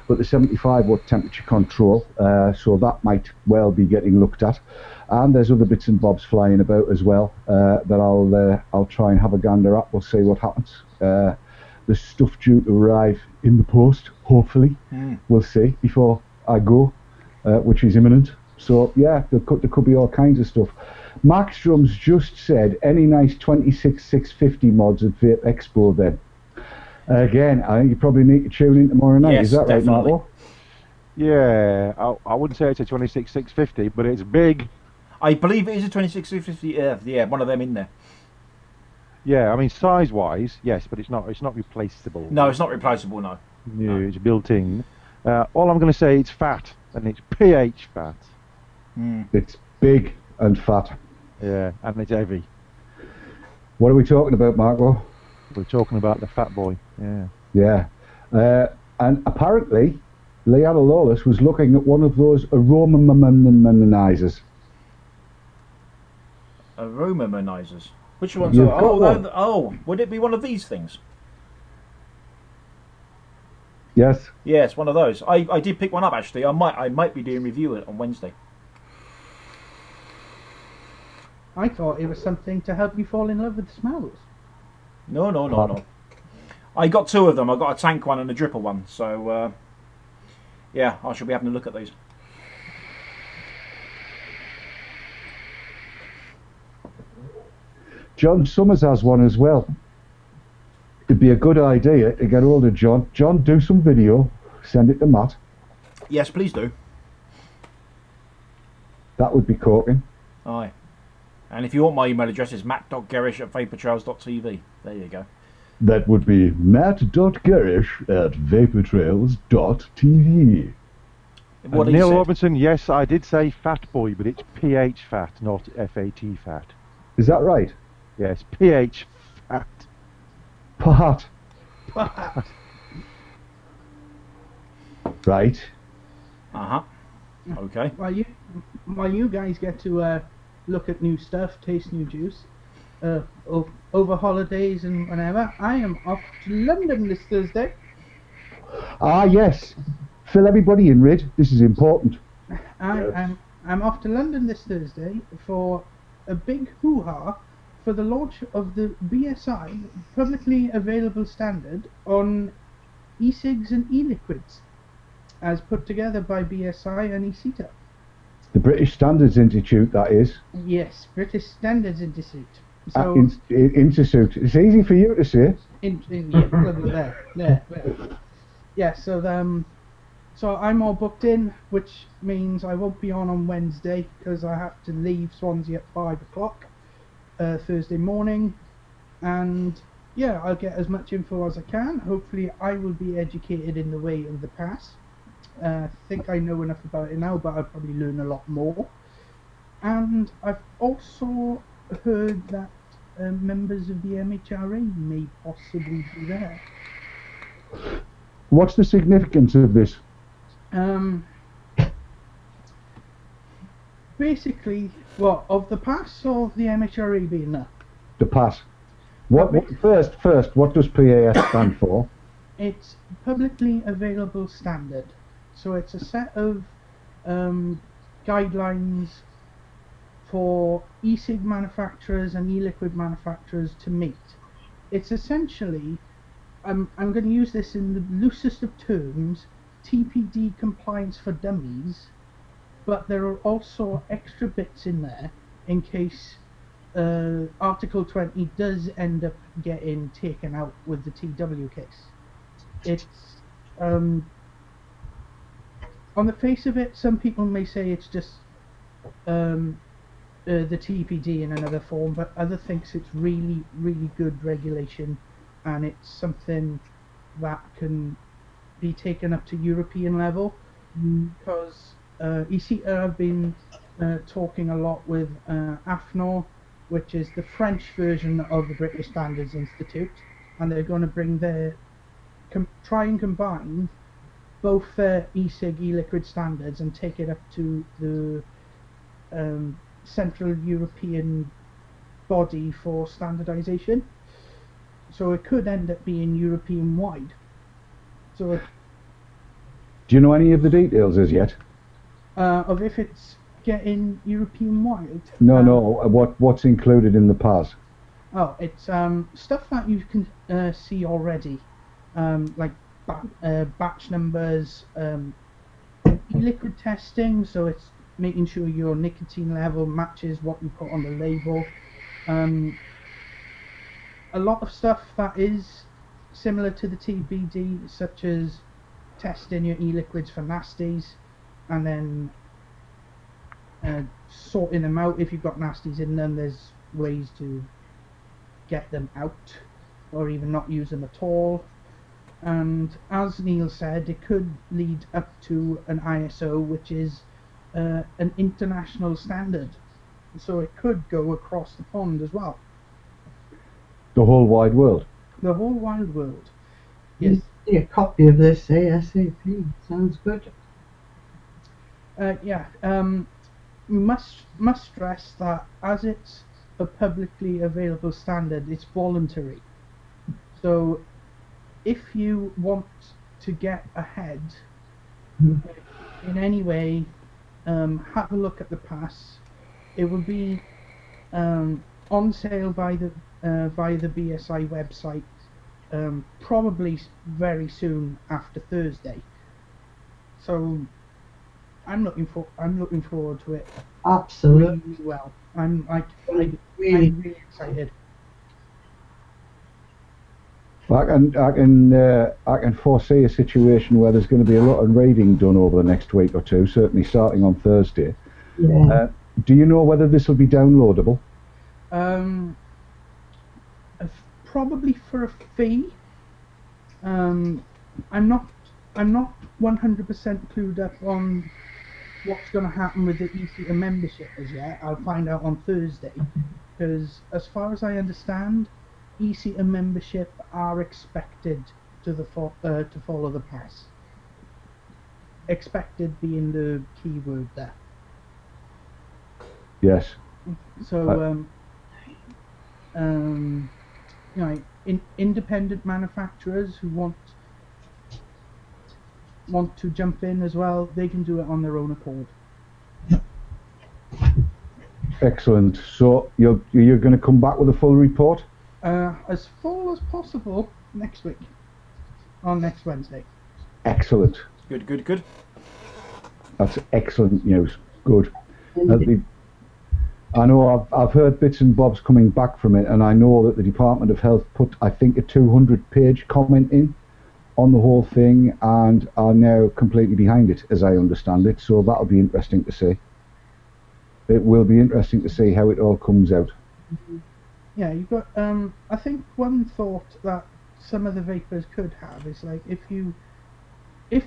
but the 75 watt temperature control, so that might well be getting looked at. And there's other bits and bobs flying about as well that I'll try and have a gander at. We'll see what happens. There's stuff due to arrive in the post, hopefully. We'll see before I go, which is imminent. So yeah, there could be all kinds of stuff. Max Drums just said any nice 26650 mods at Vape Expo then. Again, I think you probably need to tune in tomorrow night. Yes, Is that definitely. right, Marco? Yeah, I wouldn't say it's a 26650, but it's big. I believe it is a 2650. Yeah, one of them in there. Yeah, I mean size-wise, yes, but it's not replaceable. No, it's not replaceable. No. No, it's built in. All I'm going to say, it's fat, and it's pH fat. It's big and fat. Yeah, and it's heavy. What are we talking about, Marco? We're talking about the fat boy. Yeah. Yeah. And apparently, Leanna Lawless was looking at one of those aromatizers. Aromatizers. Which ones You've are? got one. Oh, would it be one of these things? Yes. Yes, one of those. I did pick one up actually. I might be doing a review it on Wednesday. I thought it was something to help you fall in love with smells. No. I got 2 of them. I got a tank one and a dripper one. So yeah, I shall be having a look at these. John Summers has one as well. It'd be a good idea to get hold of John. John, do some video, send it to Matt. Yes, please do. That would be corking. Aye. And if you want my email address, it's matt.gerish@vaportrails.tv. There you go. That would be matt.garish@vaportrails.tv. What he Neil said. Robinson, yes, I did say fat boy, but it's pH fat, not FAT fat. Is that right? Yes, pH fat. Pat. Right. Okay. While you guys get to look at new stuff, taste new juice, over holidays and whenever, I am off to London this Thursday. Ah, yes. Fill everybody in, Rid. This is important. I'm off to London this Thursday for a big hoo-ha for the launch of the BSI publicly available standard on e-cigs and e-liquids, as put together by BSI and e-CETA. The British Standards Institute, that is. Yes, British Standards Institute. So Intersuit. It's easy for you to say. there. Yeah. So I'm all booked in, which means I won't be on Wednesday because I have to leave Swansea at 5 o'clock Thursday morning, and yeah, I'll get as much info as I can. Hopefully, I will be educated in the way of the pass. I think I know enough about it now, but I'll probably learn a lot more. And I've also heard that members of the MHRA may possibly be there. What's the significance of this? Basically, what, of the pass or of the MHRA being there? The pass. First, what does PAS stand for? It's Publicly Available Standard. So it's a set of guidelines for e-cig manufacturers and e-liquid manufacturers to meet. It's essentially, I'm going to use this in the loosest of terms, TPD compliance for dummies, but there are also extra bits in there in case Article 20 does end up getting taken out with the TW case. It's on the face of it, some people may say it's just the TPD in another form, but others thinks it's really, really good regulation, and it's something that can be taken up to European level, because ECTA have been talking a lot with AFNOR, which is the French version of the British Standards Institute, and they're going to bring try and combine both their e-cig, e-liquid standards and take it up to the Central European body for standardization. So it could end up being European wide. So, do you know any of the details as yet? Of if it's getting European wide? No. What's included in the pass? Oh, it's stuff that you can see already, like batch numbers, liquid testing, so it's making sure your nicotine level matches what you put on the label. A lot of stuff that is similar to the TBD, such as testing your e-liquids for nasties, and then sorting them out. If you've got nasties in them, there's ways to get them out, or even not use them at all. And as Neil said, it could lead up to an ISO, which is an international standard, so it could go across the pond as well. The whole wide world? The whole wide world, yes. See a copy of this ASAP. Sounds good. We must stress that as it's a publicly available standard, it's voluntary. So if you want to get ahead in any way, have a look at the pass. It will be on sale via the BSI website, probably very soon after Thursday. So I'm looking forward to it. Absolutely. Really well. I'm really excited. I can foresee a situation where there's going to be a lot of reading done over the next week or two, certainly starting on Thursday. Yeah. Do you know whether this will be downloadable? Probably for a fee. I'm not 100% clued up on what's going to happen with the e-cigs membership as yet. I'll find out on Thursday, because as far as I understand, e-cigs membership are expected to follow the pass. Expected being the key word there. Yes. So, independent manufacturers who want to jump in as well, they can do it on their own accord. Excellent. So you're going to come back with a full report? As full as possible next week, on next Wednesday. Excellent. Good. That's excellent news. Good. I know I've heard bits and bobs coming back from it, and I know that the Department of Health put, I think, a 200-page comment in on the whole thing, and are now completely behind it, as I understand it. So that'll be interesting to see. It will be interesting to see how it all comes out. Yeah, you've got. I think one thought that some of the vapors could have is like if the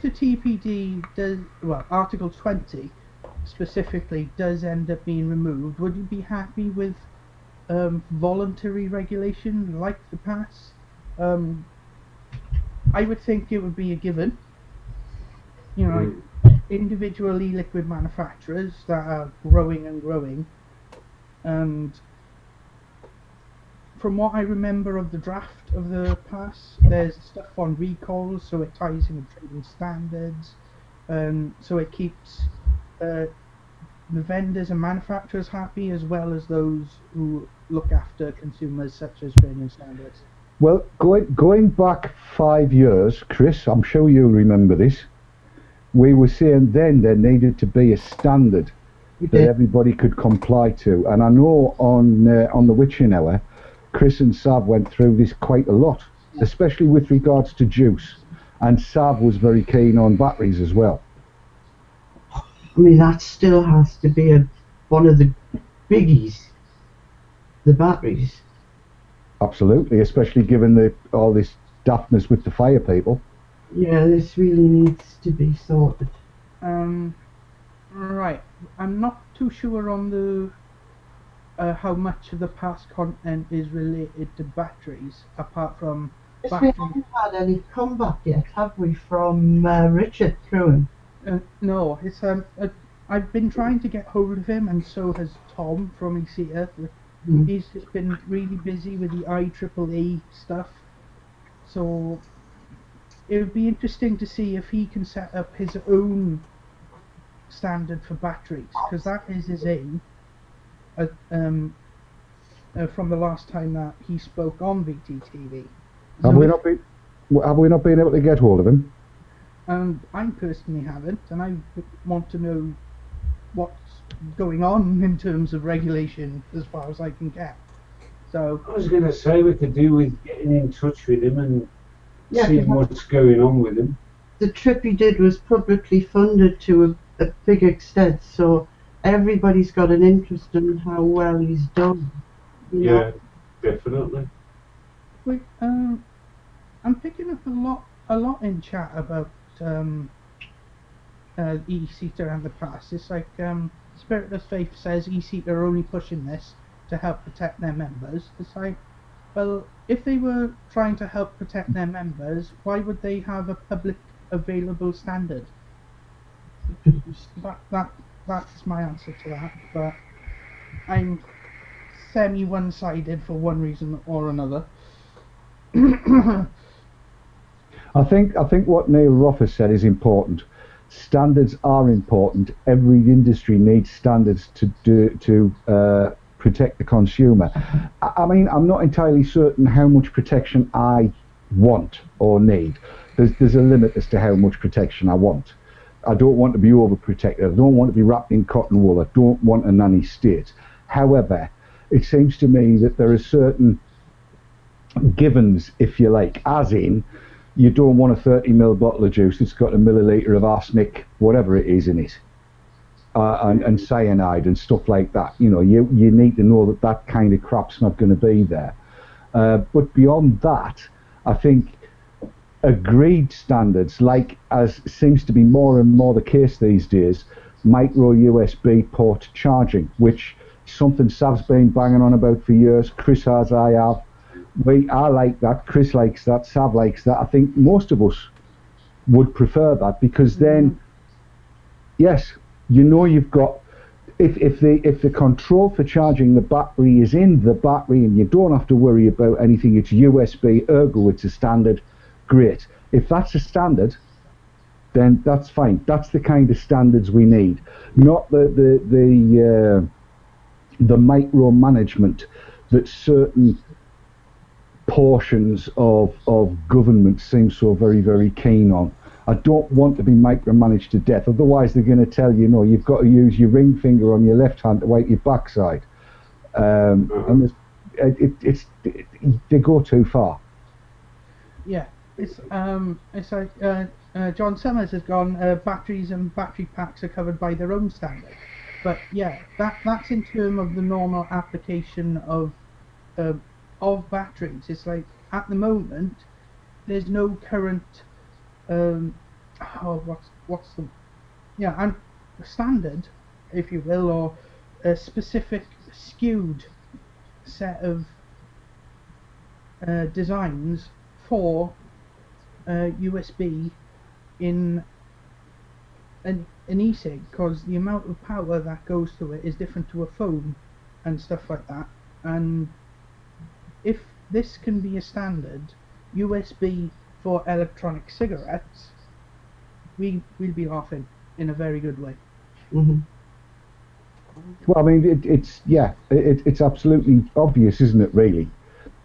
TPD does, well, Article 20 specifically does end up being removed, would you be happy with voluntary regulation like the pass? I would think it would be a given. You know, like individual e-liquid manufacturers that are growing and growing, and from what I remember of the draft of the pass, there's stuff on recalls, so it ties in with trading standards, so it keeps the vendors and manufacturers happy, as well as those who look after consumers, such as trading standards. Well, going back 5 years, Chris, I'm sure you'll remember this. We were saying then there needed to be a standard that everybody could comply to, and I know on the Witching Hour, Chris and Sav went through this quite a lot, especially with regards to juice, and Sav was very keen on batteries as well. I mean, that still has to be one of the biggies, the batteries. Absolutely, especially given all this daftness with the fire people. Yeah, this really needs to be sorted. Right, I'm not too sure on the how much of the past content is related to batteries, apart from We haven't had any comeback yet, have we, from Richard through him? No, it's I've been trying to get hold of him, and so has Tom from e-cigs. He's just been really busy with the IEEE stuff, so it would be interesting to see if he can set up his own standard for batteries, because that is his aim. From the last time that he spoke on VTTV. So have we not been able to get hold of him? I personally haven't, and I want to know what's going on in terms of regulation as far as I can get. So I was going to say we could do with getting in touch with him and seeing what's going on with him. The trip he did was publicly funded to a big extent, so everybody's got an interest in how well he's done. Yeah, definitely. I'm picking up a lot in chat about e-cigs and the past. It's like Spiritless Faith says e-cigs are only pushing this to help protect their members. It's like, well, if they were trying to help protect their members, why would they have a public available standard? That's my answer to that, but I'm semi one-sided for one reason or another. I think what Neil Ruff has said is important. Standards are important. Every industry needs standards to protect the consumer. I mean, I'm not entirely certain how much protection I want or need. There's a limit as to how much protection I want. I don't want to be overprotected. I don't want to be wrapped in cotton wool. I don't want a nanny state. However, it seems to me that there are certain givens, if you like, as in, you don't want a 30ml bottle of juice that's got a milliliter of arsenic, whatever it is, in it, and cyanide and stuff like that. You know, you need to know that kind of crap's not going to be there. But beyond that, I think agreed standards, like as seems to be more and more the case these days, micro USB port charging, which is something Sav's been banging on about for years. Chris has, I have. I like that. Chris likes that. Sav likes that. I think most of us would prefer that, because then, yes, you know, you've got if the control for charging the battery is in the battery, and you don't have to worry about anything. It's USB, ergo it's a standard. Great. If that's a standard, then that's fine. That's the kind of standards we need, not the micromanagement that certain portions of government seem so very, very keen on. I don't want to be micromanaged to death. Otherwise, they're going to tell you, no, you've got to use your ring finger on your left hand to wipe your backside. And they go too far. Yeah, it's like John Summers has gone. Batteries and battery packs are covered by their own standard, but yeah, that's in terms of the normal application of batteries. It's like at the moment there's no current what's the and standard, if you will, or a specific skewed set of designs for USB in an e-cig, because the amount of power that goes to it is different to a phone and stuff like that. And if this can be a standard USB for electronic cigarettes, we'll be laughing in a very good way. Mm-hmm. Well, I mean, it's absolutely obvious, isn't it, really,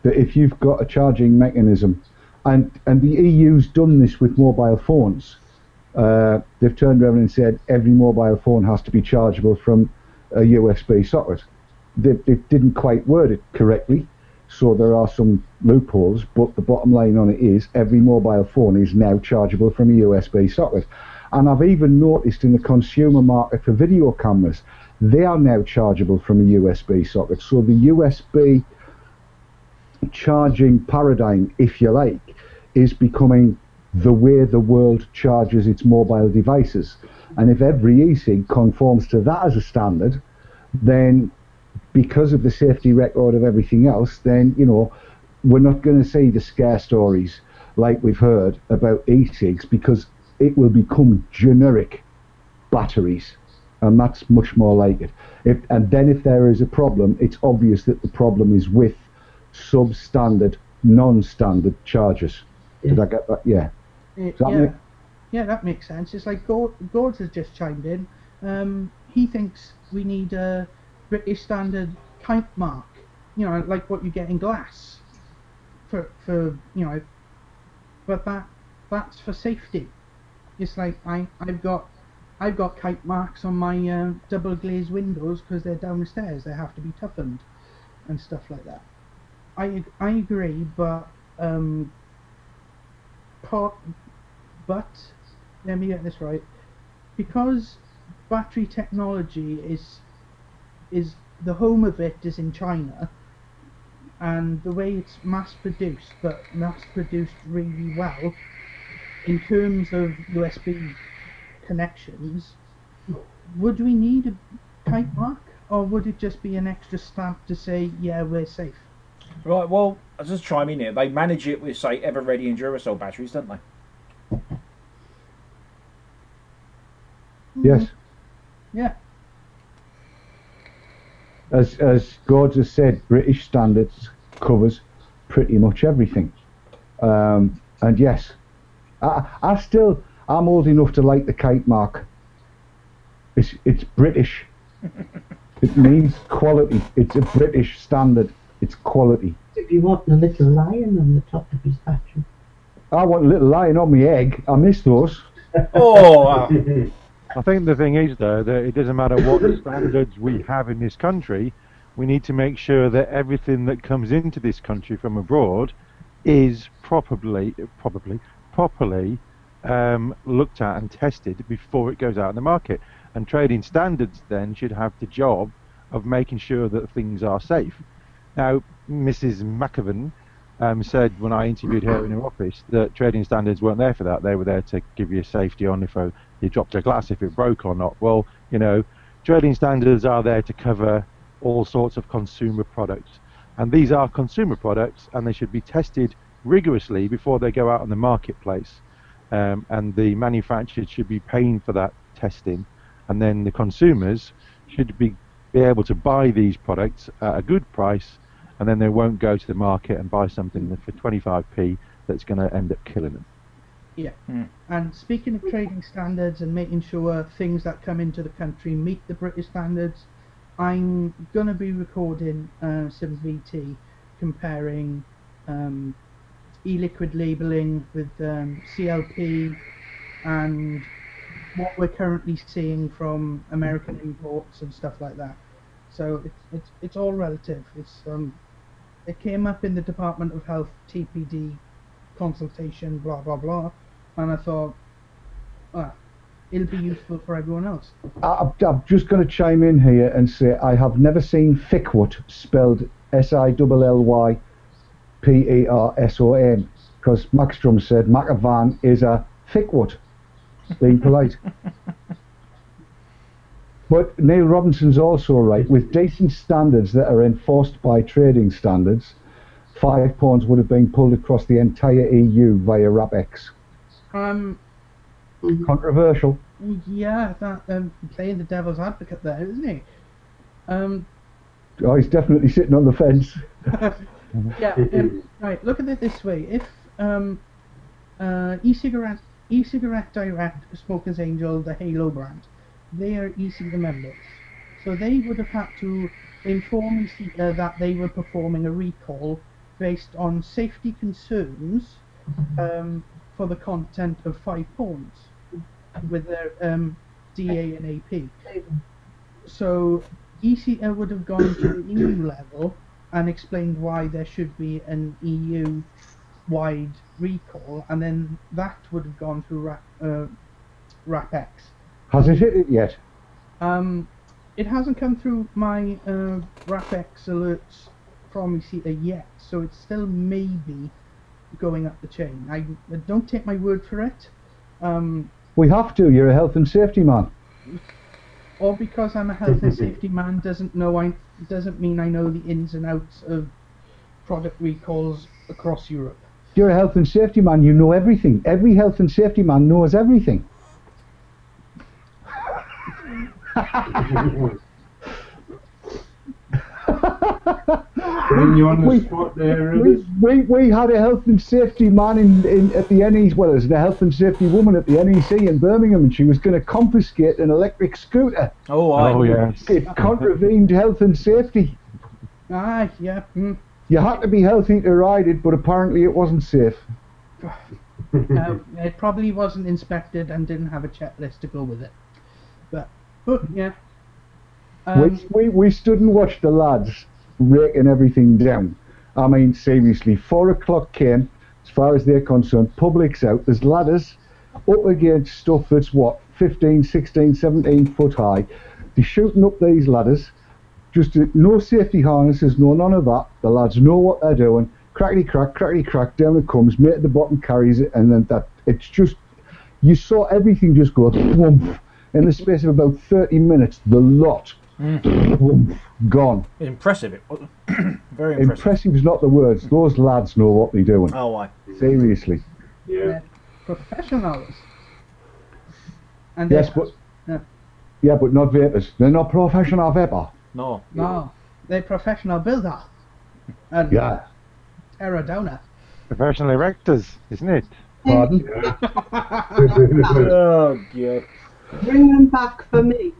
that if you've got a charging mechanism, and the EU's done this with mobile phones, they've turned around and said every mobile phone has to be chargeable from a USB socket. They didn't quite word it correctly, so there are some loopholes, but the bottom line on it is every mobile phone is now chargeable from a USB socket. And I've even noticed in the consumer market for video cameras, they are now chargeable from a USB socket. So the USB charging paradigm, if you like, is becoming the way the world charges its mobile devices. And if every e-cig conforms to that as a standard, then because of the safety record of everything else, then, you know, we're not going to see the scare stories like we've heard about e-cigs, because it will become generic batteries, and that's much more like it. And then if there is a problem, it's obvious that the problem is with substandard, non-standard chargers. Did I get that? Yeah. That makes sense. It's like Gord has just chimed in. He thinks we need a British standard kite mark, you know, like what you get in glass, for you know, but that's for safety. It's like I've got kite marks on my double glazed windows because they're downstairs. They have to be toughened and stuff like that. I agree, but let me get this right. Because battery technology is the home of it is in China, and the way it's mass produced really well in terms of USB connections, would we need a kite mark, or would it just be an extra stamp to say, yeah, we're safe? Right, well, I'll just chime in here. They manage it with, say, Ever-Ready and Duracell batteries, don't they? Yes. Yeah. As Gord has said, British standards covers pretty much everything. And yes, I'm old enough to like the kite mark. It's British. It means quality. It's a British standard. It's quality. If you want a little lion on the top of his battery. I want a little lion on my egg. I miss those. I think the thing is, though, that it doesn't matter what standards we have in this country, we need to make sure that everything that comes into this country from abroad is properly looked at and tested before it goes out in the market. And trading standards then should have the job of making sure that things are safe. Now, Mrs. McAvan said when I interviewed her in her office that trading standards weren't there for that. They were there to give you a safety on if you dropped a glass, if it broke or not. Well, you know, trading standards are there to cover all sorts of consumer products. And these are consumer products, and they should be tested rigorously before they go out on the marketplace. And the manufacturers should be paying for that testing. And then the consumers should be able to buy these products at a good price, and then they won't go to the market and buy something for 25p that's going to end up killing them. Yeah. And speaking of trading standards and making sure things that come into the country meet the British standards, I'm going to be recording some VT comparing e-liquid labelling with CLP and what we're currently seeing from American imports and stuff like that. So it's all relative. It came up in the Department of Health TPD consultation, blah blah blah, and I thought, it'll be useful for everyone else. I'm just going to chime in here and say I have never seen Fickwot spelled SILLYPERSON, because Maxstrom said Macavan is a Fickwot, being polite. But Neil Robinson's also right. With decent standards that are enforced by trading standards, 5 pounds would have been pulled across the entire EU via RAPEX. Controversial. Yeah, that playing the devil's advocate there, isn't he? Oh, he's definitely sitting on the fence. Yeah. Right. Look at it this way: if e-cigarette Direct, Smokers Angel, the Halo brand, they are e-cigarette members, so they would have had to inform e-cigarette that they were performing a recall based on safety concerns for the content of 5 pounds with their DA and AP. So e-cigarette would have gone to the EU level and explained why there should be an EU-wide recall, and then that would have gone through RAPEX. Has it hit it yet? It hasn't come through my RAPEX alerts from e-cigarette yet, so it's still maybe going up the chain. I don't take my word for it. We have to. You're a health and safety man. Or because I'm a health and safety man doesn't mean I know the ins and outs of product recalls across Europe. You're a health and safety man. You know everything. Every health and safety man knows everything. Bring you on the spot there, we had a health and safety man at the NEC, well, there's a health and safety woman at the NEC in Birmingham, and she was going to confiscate an electric scooter. Oh yes. It contravened health and safety. Ah, yeah. You had to be healthy to ride it, but apparently it wasn't safe. It probably wasn't inspected and didn't have a checklist to go with it. But yeah. We stood and watched the lads raking everything down. I mean, seriously, 4 o'clock came, as far as they're concerned, public's out, there's ladders up against stuff that's 15, 16, 17 foot high. They're shooting up these ladders, just no safety harnesses, none of that. The lads know what they're doing. Crackety crack, down it comes, mate at the bottom carries it, and then it's just, you saw everything just go thwomp. In the space of about 30 minutes, the lot gone. Impressive. Very impressive. Impressive is not the words. Those lads know what they're doing. Oh, why? Seriously. Yeah. Professionals. And yes, but but not vapors. They're not professional vapor. No. No, they're professional builder. And terror downer. Professional erectors, isn't it? Pardon? Oh, yeah. Bring them back for me.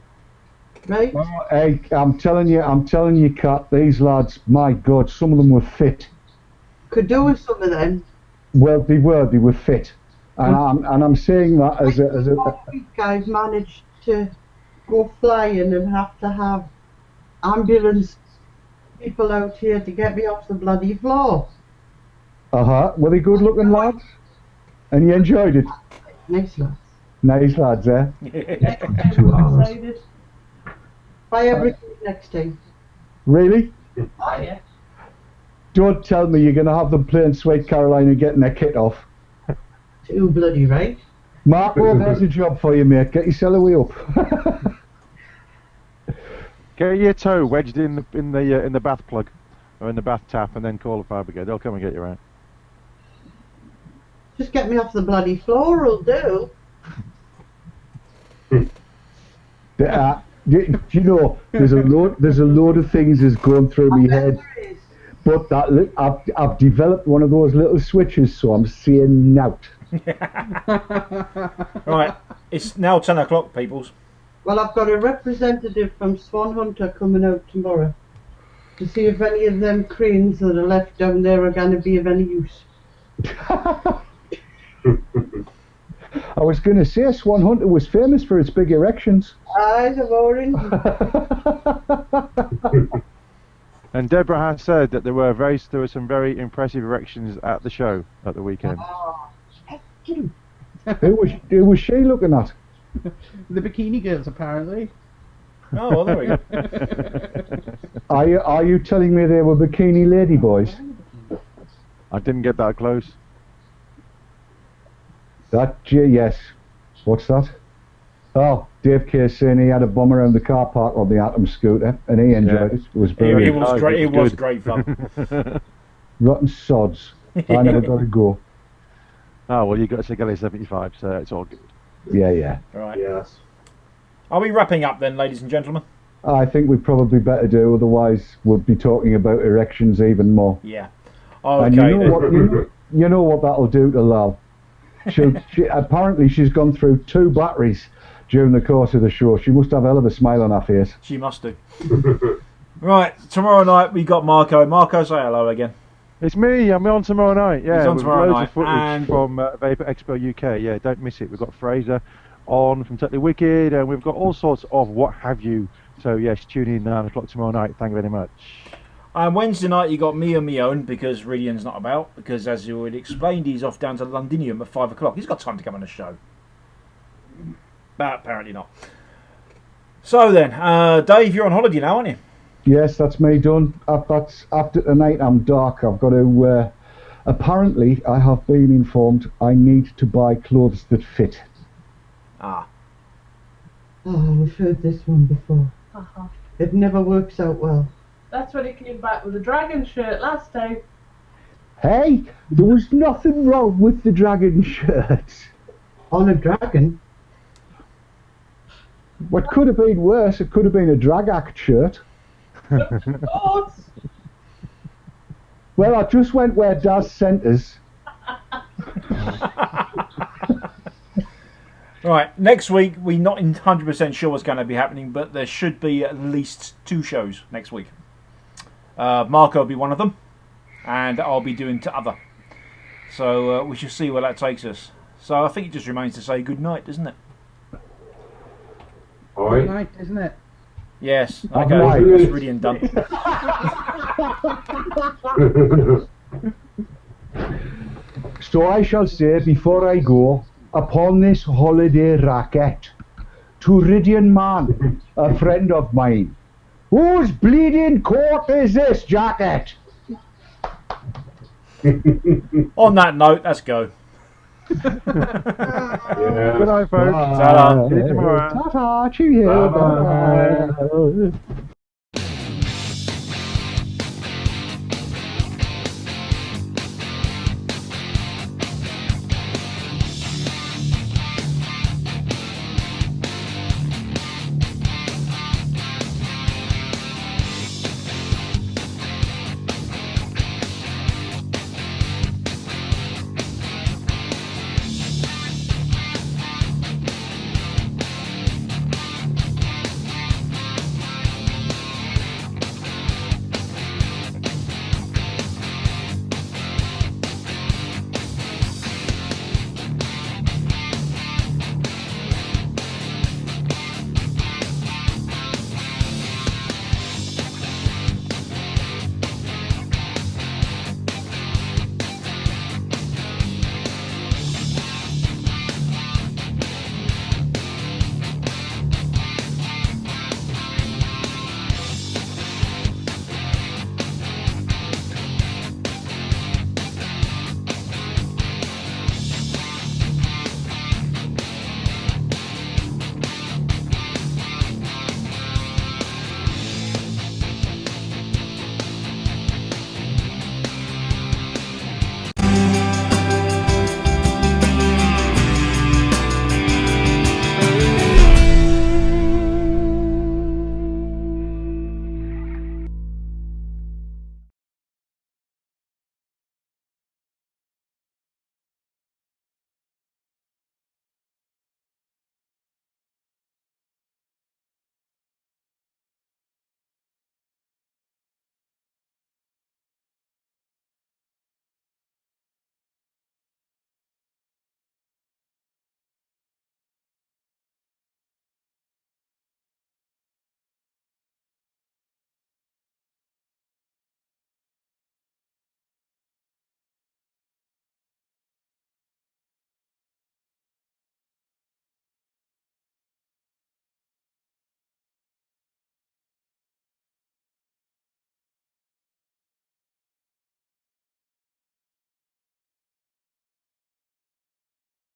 Right? Oh, hey, I'm telling you, Kat, these lads, my God, some of them were fit. Could do with some of them. Well, they were fit. And I'm saying that as a Last week I've managed to go flying and have to have ambulance people out here to get me off the bloody floor. Were they good looking lads? And you enjoyed it? Nice lads. Nice lads, eh? Excited. Buy everything next time. Really? Oh yeah. Don't tell me you're going to have them playing Sweet Caroline and getting their kit off. Too bloody right. Mark, there's a job for you, mate. Get your celery up. Get your toe wedged in the bath plug or in the bath tap, and then call the fire brigade. They'll come and get you out. Just get me off the bloody floor, will do. You know, there's a load of things that's going through my head. But I've developed one of those little switches, so I'm seeing now. Right, it's now 10 o'clock, peoples. Well, I've got a representative from Swan Hunter coming out tomorrow to see if any of them cranes that are left down there are going to be of any use. I was going to say Swan Hunter was famous for its big erections. Aye, the boring. And Deborah has said that there were some very impressive erections at the show at the weekend. Oh, thank you. Who was she looking at? The bikini girls, apparently. Oh, well, there we go. Are you telling me they were bikini lady boys? I didn't get that close. Yes. What's that? Oh, Dave K saying he had a bomb around the car park on the Atom scooter and he enjoyed it. It was It brilliant. was great. It was good. great fun. Rotten sods. I never got to go. Oh, well, you got to take LA75, so it's all good. Yeah. Right. Yes. Are we wrapping up then, ladies and gentlemen? I think we probably better do, otherwise we'll be talking about erections even more. Yeah. And Okay. you know what that'll do to Lal. Apparently she's gone through 2 batteries during the course of the show. She must have a hell of a smile on her face. She must do. Right. Tomorrow night we got Marco. Marco, say hello again. It's me. I'm on tomorrow night. Yeah, He's on with tomorrow loads night, of footage and- from Vapor Expo UK. Yeah, don't miss it. We've got Fraser on from Totally Wicked, and we've got all sorts of what have you. So yes, tune in 9 o'clock tomorrow night. Thank you very much. And Wednesday night you got me on my own because Ridian's not about, because as you already explained, he's off down to Londinium at 5 o'clock. He's got time to come on the show. But apparently not. So then, Dave, you're on holiday now, aren't you? Yes, that's me done. That's after tonight. I'm dark. I've got to. Apparently, I have been informed I need to buy clothes that fit. Ah. Oh, we've heard this one before. It never works out well. That's when he came back with a dragon shirt last time. Hey, there was nothing wrong with the dragon shirt. On a dragon? What could have been worse? It could have been a drag act shirt. Oh, Well, I just went where Daz sent us. Right, next week we're not 100% sure what's going to be happening, but there should be at least 2 shows next week. Marco will be one of them, and I'll be doing t'other. So we shall see where that takes us. So I think it just remains to say good night, doesn't it? Good night, isn't it? Yes. Good Okay, night. that's Ridian done. So I shall say before I go, upon this holiday racket, to Ridian Man, a friend of mine, whose bleeding coat is this jacket? On that note, let's go. Good night, folks. Ta-da. See you tomorrow. Ta-ta, cheerio. Bye-bye. Bye.